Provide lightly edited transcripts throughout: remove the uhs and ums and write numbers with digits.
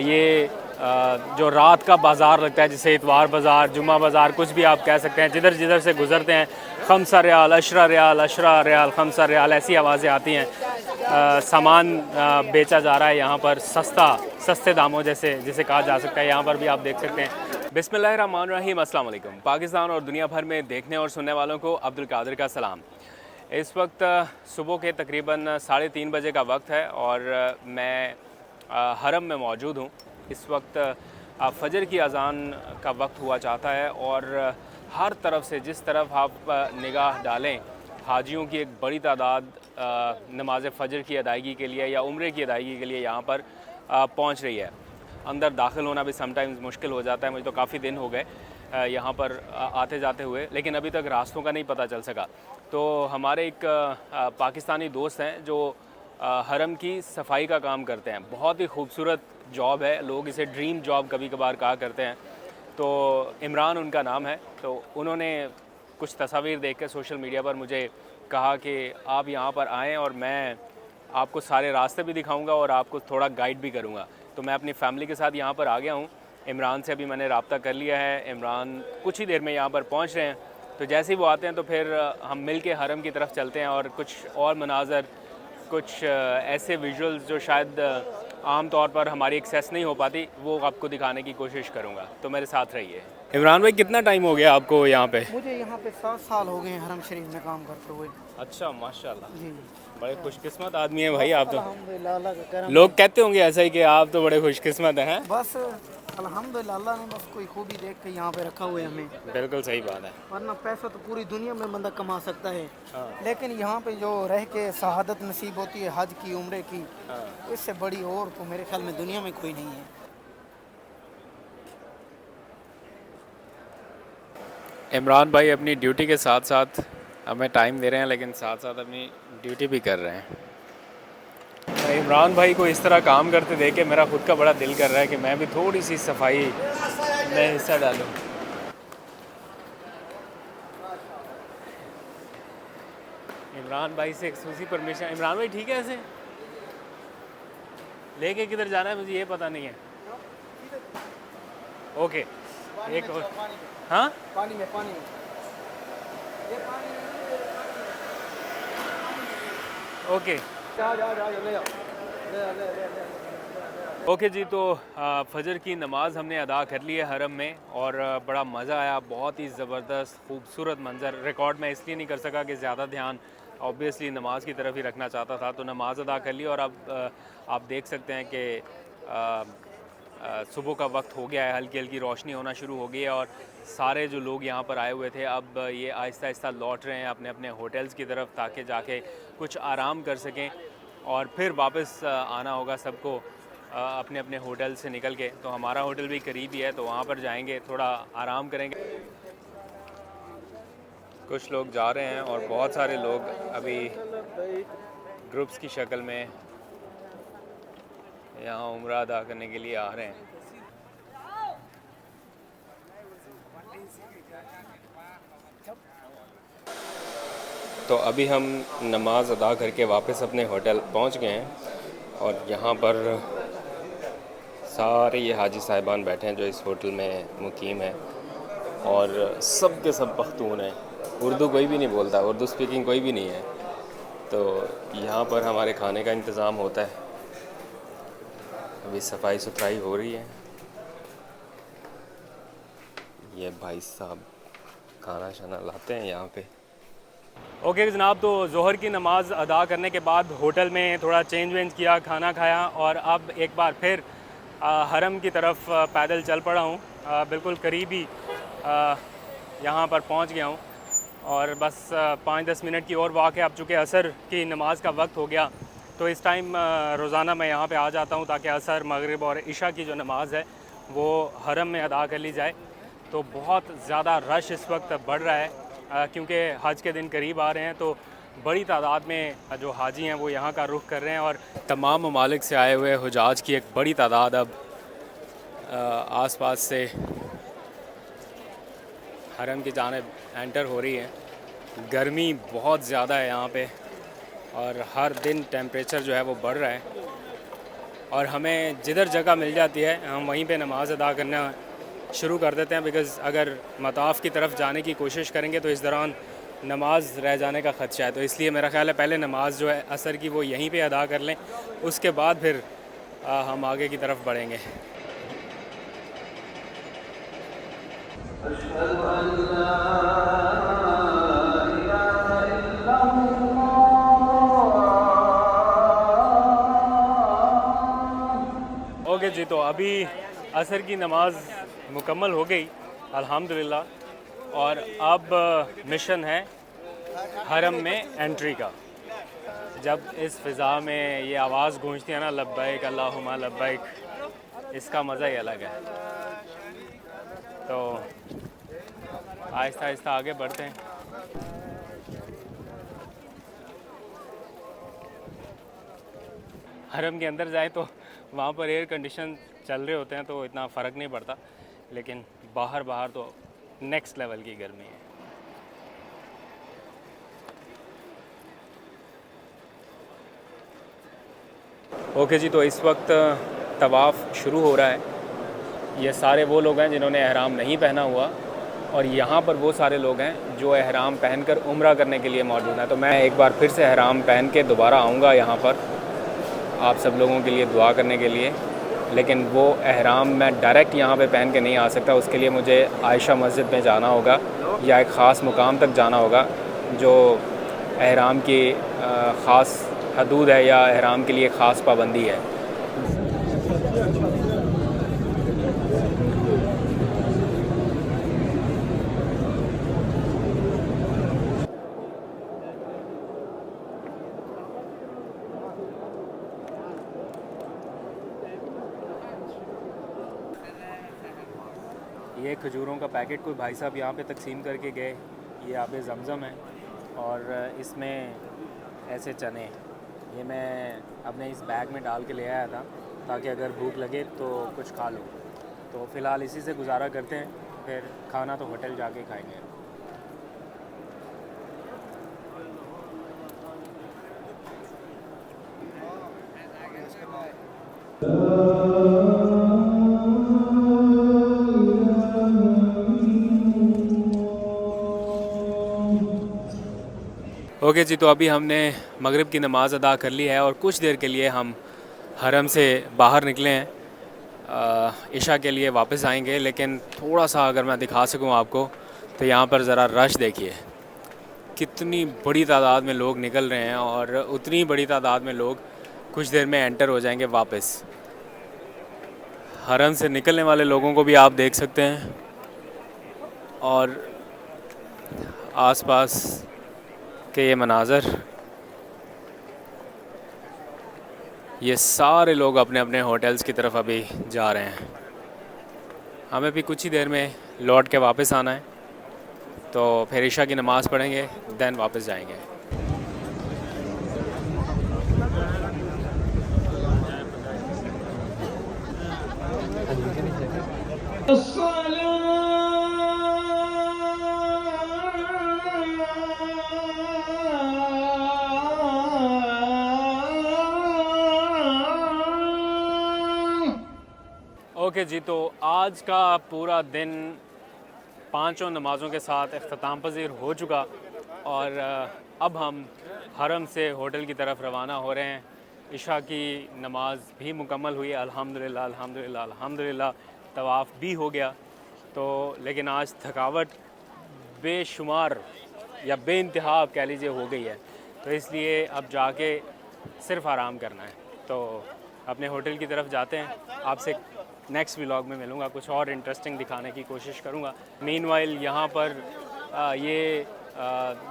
ये जो रात का बाज़ार लगता है, जिसे इतवार बाज़ार, जुम्मा बाज़ार, कुछ भी आप कह सकते हैं, जिधर जिधर से गुज़रते हैं खमसा रियाल, अशरा रियाल, अशरा रियाल, खमसा रियाल, ऐसी आवाज़ें आती हैं। सामान बेचा जा रहा है यहाँ पर सस्ते दामों जैसे जिसे कहा जा सकता है। यहाँ पर भी आप देख सकते हैं। बिस्मिल्लाहिर्रहमानिर्रहीम, अस्सलाम वालेकुम। पाकिस्तान और दुनिया भर में देखने और सुनने वालों को अब्दुल कादिर का सलाम। इस वक्त सुबह के तकरीबन 3:30 बजे का वक्त है और मैं हरम में मौजूद हूँ। इस वक्त फ़जर की अज़ान का वक्त हुआ चाहता है और हर तरफ से जिस तरफ आप निगाह डालें, हाजियों की एक बड़ी तादाद नमाज फ़जर की अदायगी के लिए या उम्रे की अदायगी के लिए यहाँ पर पहुँच रही है। अंदर दाखिल होना भी समटाइम्स मुश्किल हो जाता है। मुझे तो काफ़ी दिन हो गए यहाँ पर आते जाते हुए, लेकिन अभी तक रास्तों का नहीं पता चल सका। तो हमारे एक पाकिस्तानी दोस्त हैं जो हरम की सफाई का काम करते हैं। बहुत ही खूबसूरत जॉब है, लोग इसे ड्रीम जॉब कभी कभार कहा करते हैं। तो इमरान उनका नाम है। तो उन्होंने कुछ तस्वीर देख के सोशल मीडिया पर मुझे कहा कि आप यहाँ पर आएँ और मैं आपको सारे रास्ते भी दिखाऊंगा और आपको थोड़ा गाइड भी करूँगा। तो मैं अपनी फ़ैमिली के साथ यहाँ पर आ गया हूँ। इमरान से अभी मैंने रब्ता कर लिया है। इमरान कुछ ही देर में यहाँ पर पहुँच रहे हैं। तो जैसे ही वो आते हैं तो फिर हम मिल के हरम की तरफ चलते हैं और कुछ और मनाज़र, कुछ ऐसे विजुअल्स जो शायद आम तौर पर हमारी एक्सेस नहीं हो पाती, वो आपको दिखाने की कोशिश करूँगा। तो मेरे साथ रहिए। इमरान भाई, कितना टाइम हो गया आपको यहाँ पे? मुझे यहाँ पे 7 साल हो गए हैं हरम शरीफ में काम करते हुए। अच्छा, माशाल्लाह। जी, बड़े खुशकिस्मत आदमी है भाई आप तो। अल्हम्दुलिल्लाह, अल्लाह का करम लोग कहते होंगे ऐसा ही कि आप तो बड़े खुशकिस्मत हैं। बस अल्हम्दुलिल्लाह, अल्लाह ने बस कोई खूबी देख के यहाँ पे रखा हुआ है हमें। बिल्कुल सही बात है। वरना पैसा तो पूरी दुनिया में बंदा कमा सकता है, हाँ। लेकिन यहाँ पे जो रह के शहादत नसीब होती है हज की, उम्रे की, हाँ। इससे बड़ी और तो मेरे ख्याल में दुनिया में कोई नहीं है। इमरान भाई अपनी ड्यूटी के साथ साथ हमें टाइम दे रहे हैं, लेकिन साथ साथ अपनी ड्यूटी भी कर रहे हैं। इमरान भाई को इस तरह काम करते देख के मेरा खुद का बड़ा दिल कर रहा है कि मैं भी थोड़ी सी सफाई में हिस्सा डालूं। इमरान भाई से एक्सक्लूसिव परमिशन। इमरान भाई ठीक है, ऐसे लेके किधर जाना है मुझे ये पता नहीं है। ओके, एक और। हाँ, पानी में ओके ओके जी। तो फ़जर की नमाज़ हमने अदा कर ली है हरम में और बड़ा मज़ा आया। बहुत ही ज़बरदस्त खूबसूरत मंज़र। रिकॉर्ड मैं इसलिए नहीं कर सका कि ज़्यादा ध्यान ऑब्वियसली नमाज की तरफ ही रखना चाहता था। तो नमाज़ अदा कर ली और अब आप देख सकते हैं कि सुबह का वक्त हो गया है, हल्की हल्की रोशनी होना शुरू हो गई है और सारे जो लोग यहाँ पर आए हुए थे अब ये आहिस्ता आहिस्ता लौट रहे हैं अपने अपने होटल्स की तरफ, ताकि जाके कुछ आराम कर सकें और फिर वापस आना होगा सबको अपने अपने होटल से निकल के। तो हमारा होटल भी करीब ही है, तो वहाँ पर जाएंगे, थोड़ा आराम करेंगे। कुछ लोग जा रहे हैं और बहुत सारे लोग अभी ग्रुप्स की शक्ल में यहाँ उम्रा अदा करने के लिए आ रहे हैं। तो अभी हम नमाज अदा करके वापस अपने होटल पहुँच गए हैं और यहाँ पर सारे ये हाजी साहिबान बैठे हैं जो इस होटल में मुकीम है और सब के सब पख्तून हैं। उर्दू कोई भी नहीं बोलता, उर्दू स्पीकिंग कोई भी नहीं है। तो यहाँ पर हमारे खाने का इंतज़ाम होता है। अभी सफाई सुथराई हो रही है। ये भाई साहब खाना शाना लाते हैं यहाँ पे। ओके जनाब, तो ज़ोहर की नमाज़ अदा करने के बाद होटल में थोड़ा चेंज वेंज किया, खाना खाया और अब एक बार फिर हरम की तरफ पैदल चल पड़ा हूँ। बिल्कुल करीब ही यहाँ पर पहुँच गया हूँ और बस 5-10 मिनट की और वॉक है। अब चूँकि असर की नमाज़ का वक्त हो गया तो इस टाइम रोज़ाना मैं यहाँ पे आ जाता हूँ ताकि असर, मगरिब और इशा की जो नमाज़ है वो हरम में अदा कर ली जाए। तो बहुत ज़्यादा रश इस वक्त बढ़ रहा है क्योंकि हज के दिन करीब आ रहे हैं। तो बड़ी तादाद में जो हाजी हैं वो यहाँ का रुख कर रहे हैं और तमाम ममालिक से आए हुए हुजाज की एक बड़ी तादाद अब आसपास से हरम की जानिब एंटर हो रही है। गर्मी बहुत ज़्यादा है यहाँ पे और हर दिन टेम्परेचर जो है वो बढ़ रहा है। और हमें जिधर जगह मिल जाती है हम वहीं पे नमाज़ अदा करना शुरू कर देते हैं, बिकॉज़ अगर मताफ़ की तरफ जाने की कोशिश करेंगे तो इस दौरान नमाज रह जाने का ख़दशा है। तो इसलिए मेरा ख़्याल है पहले नमाज जो है असर की वो यहीं पे अदा कर लें, उसके बाद फिर हम आगे की तरफ बढ़ेंगे। ओके जी, तो अभी असर की नमाज मुकम्मल हो गई अल्हम्दुलिल्लाह, और अब मिशन है हरम में एंट्री का। जब इस फ़िज़ा में ये आवाज़ गूंजती है ना, लब्बैक अल्लाहुम्मा लब्बैक, इसका मज़ा ही अलग है। तो आहिस्ता आहिस्ता आगे बढ़ते हैं। हरम के अंदर जाए तो वहाँ पर एयर कंडीशन चल रहे होते हैं तो इतना फ़र्क नहीं पड़ता, लेकिन बाहर तो नेक्स्ट लेवल की गर्मी है। ओके जी, तो इस वक्त तवाफ़ शुरू हो रहा है। ये सारे वो लोग हैं जिन्होंने एहराम नहीं पहना हुआ, और यहाँ पर वो सारे लोग हैं जो एहराम पहनकर उम्रा करने के लिए मौजूद हैं। तो मैं एक बार फिर से एहराम पहन के दोबारा आऊँगा यहाँ पर आप सब लोगों के लिए दुआ करने के लिए, लेकिन वो एहराम मैं डायरेक्ट यहाँ पे पहन के नहीं आ सकता। उसके लिए मुझे आयशा मस्जिद में जाना होगा या एक ख़ास मुकाम तक जाना होगा जो एहराम की ख़ास हदूद है या एहराम के लिए ख़ास पाबंदी है। ये खजूरों का पैकेट कोई भाई साहब यहाँ पे तकसीम करके गए। ये आबे ज़मज़म है और इसमें ऐसे चने, ये मैं अपने इस बैग में डाल के ले आया था ताकि अगर भूख लगे तो कुछ खा लूँ। तो फ़िलहाल इसी से गुजारा करते हैं, फिर खाना तो होटल जाके खाएंगे। ओके जी, तो अभी हमने मगरिब की नमाज़ अदा कर ली है और कुछ देर के लिए हम हरम से बाहर निकले हैं। इशा के लिए वापस आएंगे, लेकिन थोड़ा सा अगर मैं दिखा सकूं आपको तो यहाँ पर ज़रा रश देखिए, कितनी बड़ी तादाद में लोग निकल रहे हैं और उतनी बड़ी तादाद में लोग कुछ देर में एंटर हो जाएंगे वापस। हरम से निकलने वाले लोगों को भी आप देख सकते हैं और आसपास के ये मनाज़र, ये सारे लोग अपने अपने होटल्स की तरफ अभी जा रहे हैं। हमें भी कुछ ही देर में लौट के वापस आना है, तो फिर इशा की नमाज़ पढ़ेंगे, दैन वापस जाएंगे। ओके जी, तो आज का पूरा दिन पांचों नमाज़ों के साथ इख्तिताम पज़ीर हो चुका और अब हम हरम से होटल की तरफ रवाना हो रहे हैं। इशा की नमाज़ भी मुकम्मल हुई अल्हम्दुलिल्लाह अल्हम्दुलिल्लाह अल्हम्दुलिल्लाह। तवाफ़ भी हो गया, तो लेकिन आज थकावट बेशुमार या बेइंतहा आप कह लीजिए हो गई है, तो इसलिए अब जाके सिर्फ़ आराम करना है। तो अपने होटल की तरफ जाते हैं। आपसे नेक्स्ट व्लॉग में मिलूँगा, कुछ और इंटरेस्टिंग दिखाने की कोशिश करूँगा। मीनवाइल यहाँ पर ये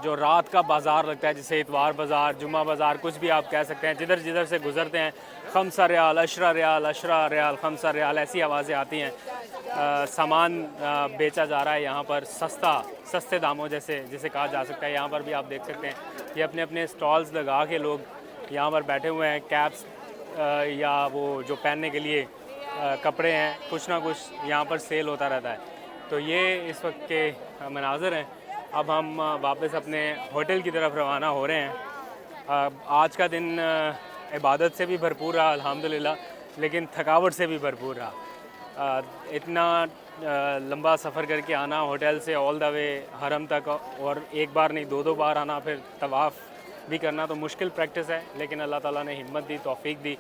जो रात का बाज़ार लगता है, जैसे इतवार बाज़ार, जुम्मा बाज़ार, कुछ भी आप कह सकते हैं, जिधर जिधर से गुज़रते हैं खमसा रियाल, अशरा रियाल, अशरा रियाल, खमसा रियाल, ऐसी आवाज़ें आती हैं। सामान बेचा जा रहा है यहाँ पर सस्ते दामों जिसे कहा जा सकता है। यहाँ पर भी आप देख सकते हैं, ये अपने अपने स्टॉल्स लगा के लोग यहाँ पर बैठे हुए हैं। कैप्स या वो जो पहनने के लिए कपड़े हैं, कुछ ना कुछ यहाँ पर सेल होता रहता है। तो ये इस वक्त के मनाज़र हैं। अब हम वापस अपने होटल की तरफ रवाना हो रहे हैं। आज का दिन इबादत से भी भरपूर रहा अल्हम्दुलिल्लाह। लेकिन थकावट से भी भरपूर रहा। इतना लंबा सफ़र करके आना होटल से ऑल द वे हरम तक, और एक बार नहीं दो बार आना, फिर तवाफ़ भी करना, तो मुश्किल प्रैक्टिस है। लेकिन अल्लाह ताला ने हिम्मत दी, तौफीक दी,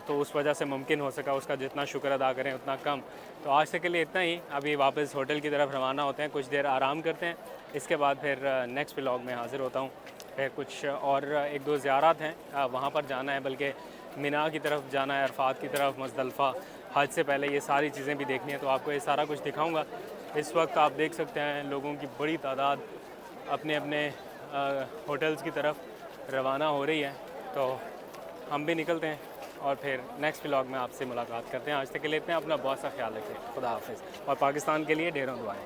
तो उस वजह से मुमकिन हो सका। उसका जितना शुक्र अदा करें उतना कम। तो आज से के लिए इतना ही। अभी वापस होटल की तरफ रवाना होते हैं, कुछ देर आराम करते हैं, इसके बाद फिर नेक्स्ट व्लॉग में हाज़िर होता हूँ। फिर कुछ और एक दो ज़ियारत हैं, वहाँ पर जाना है, बल्कि मिना की तरफ जाना है, अरफात की तरफ, मुज़दलिफ़ा, हज से पहले ये सारी चीज़ें भी देखनी है। तो आपको ये सारा कुछ दिखाऊंगा। इस वक्त आप देख सकते हैं लोगों की बड़ी तादाद अपने अपने होटल्स की तरफ रवाना हो रही है। तो हम भी निकलते हैं और फिर नेक्स्ट व्लॉग में आपसे मुलाकात करते हैं। आज तक के लिए इतने, अपना बहुत सा ख्याल रखें। खुदा हाफिज़, और पाकिस्तान के लिए ढेरों दुआएं।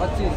25